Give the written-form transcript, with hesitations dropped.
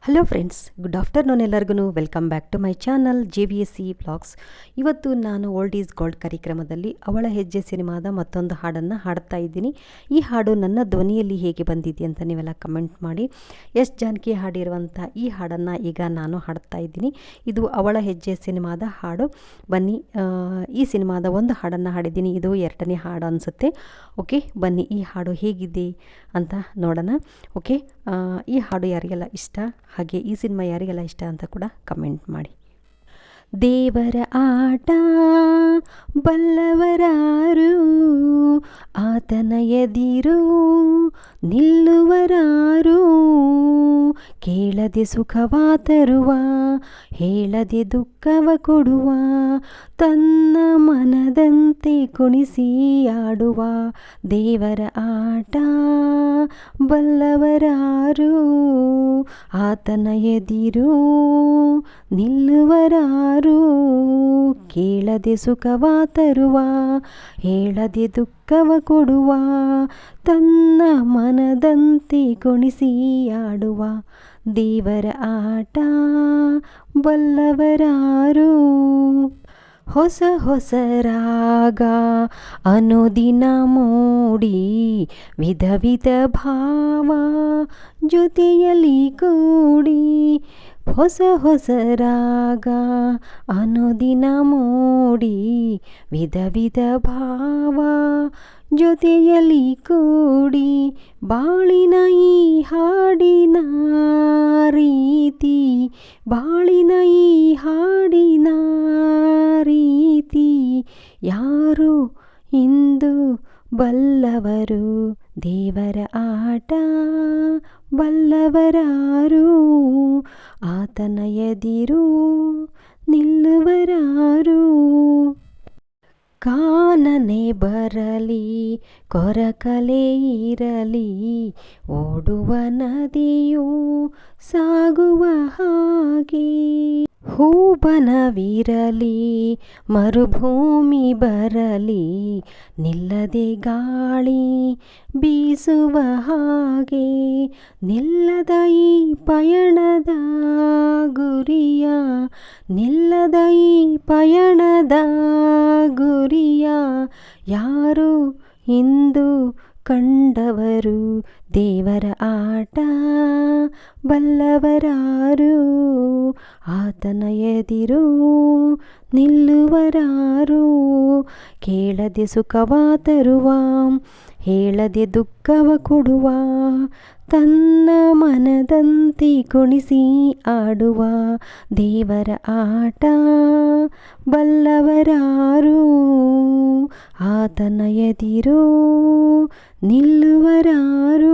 Hello friends, good afternoon ಎಲ್ಲರಿಗೂ. Welcome back to my channel JVSC blogs. ಇವತ್ತು ನಾನು old is gold ಕಾರ್ಯಕ್ರಮದಲ್ಲಿ ಅವಳ ಹೆಜ್ಜೆ ಸಿನಿಮಾದ ಮತ್ತೊಂದು ಹಾಡನ್ನು ಹಾಡ್ತಾ ಇದ್ದೀನಿ. ಈ ಹಾಡು ನನ್ನ ಧ್ವನಿಯಲ್ಲಿ ಹೇಗೆ ಬಂದಿದೆ ಅಂತ ನೀವೆಲ್ಲ ಕಮೆಂಟ್ ಮಾಡಿ. ಎಸ್ ಜಾನಕಿ ಹಾಡಿರುವಂಥ ಈ ಹಾಡನ್ನು ಈಗ ನಾನು ಹಾಡ್ತಾ ಇದ್ದೀನಿ. ಇದು ಅವಳ ಹೆಜ್ಜೆ ಸಿನಿಮಾದ ಹಾಡು. ಬನ್ನಿ, ಈ ಸಿನಿಮಾದ ಒಂದು ಹಾಡನ್ನು ಹಾಡಿದ್ದೀನಿ, ಇದು ಎರಡನೇ ಹಾಡು ಅನಿಸುತ್ತೆ. ಓಕೆ, ಬನ್ನಿ ಈ ಹಾಡು ಹೇಗಿದೆ ಅಂತ ನೋಡೋಣ. ಓಕೆ, ಈ ಹಾಡು ಯಾರಿಗೆಲ್ಲ ಇಷ್ಟ, ಹಾಗೆ ಈ ಸಿನಿಮಾ ಯಾರಿಗೆಲ್ಲ ಇಷ್ಟ ಅಂತ ಕೂಡ ಕಮೆಂಟ್ ಮಾಡಿ. ದೇವರ ಆಟ ಬಲ್ಲವರಾರು, ಆತನ ಎದಿರು ನಿಲ್ಲುವರಾರು, ಕೇಳದೆ ಸುಖವ ತರುವ, ಹೇಳದೆ ದುಃಖವ ಕೊಡುವ, ತನ್ನ ಮನದಂತೆ ಕುಣಿಸಿ ಆಡುವ. ದೇವರ ಆಟ ಬಲ್ಲವರಾರು, ಆತನ ಎದಿರು ನಿಲ್ಲುವರಾರು, ಕೇಳದೆ ಸುಖವ ತರುವ, ಹೇಳದೆ ದುಃಖವ ಕೊಡುವ, ತನ್ನ ಮನದಂತೆ ಕುಣಿಸಿ ಆಡುವ. ದೇವರ ಆಟ ಬಲ್ಲವರಾರು. ಹೊಸ ಹೊಸ ರಾಗ ಅನುದಿನ ಮೂಡಿ, ವಿಧ ವಿಧ ಭಾವ ಜೊತೆಯಲ್ಲಿ ಕೂಡಿ. ಹೊಸ ಹೊಸ ರಾಗ ಅನುದಿನ ಮೂಡಿ, ವಿಧ ವಿಧ ಭಾವ ಜೊತೆಯಲ್ಲಿ ಕೂಡಿ. ಬಾಳಿನ ಈ ಹಾಡಿನ ರೀತಿ, ಬಾಳಿನ ಈ ಹಾಡಿನ ರೀತಿ, ಯಾರು ಇಂದು ಬಲ್ಲವರು. ದೇವರ ಆಟ ಬಲ್ಲವರಾರು, ಆತನ ಎದಿರು ನಿಲ್ಲುವರಾರು. ಕಾನನೆ ಬರಲಿ ಕೊರಕಲೆ ಇರಲಿ, ಓಡುವ ನದಿಯು ಸಾಗುವ ಹಾಗೆ. ಹೂಬನವಿರಲಿ ಮರುಭೂಮಿ ಬರಲಿ, ನಿಲ್ಲದೆ ಗಾಳಿ ಬೀಸುವ ಹಾಗೆ. ನಿಲ್ಲದ ಈ ಪಯಣದ ಗುರಿಯ, ನಿಲ್ಲದ ಈ ಪಯಣದ ಗುರಿಯ, ಯಾರು ಇಂದು ಕಂಡವರು. ದೇವರ ಆಟ ಬಲ್ಲವರಾರು, ಆತನ ಎದಿರು ನಿಲ್ಲುವರಾರು, ಕೇಳದೆ ಸುಖವ ತರುವ, ಹೇಳದೆ ದುಃಖವ ಕೊಡುವ, ತನ್ನ ಮನದಂತೆ ಕುಣಿಸಿ ಆಡುವ. ದೇವರ ಆಟ ಬಲ್ಲವರಾರು, ಆತನ ಎದಿರು ನಿಲ್ಲುವರಾರು.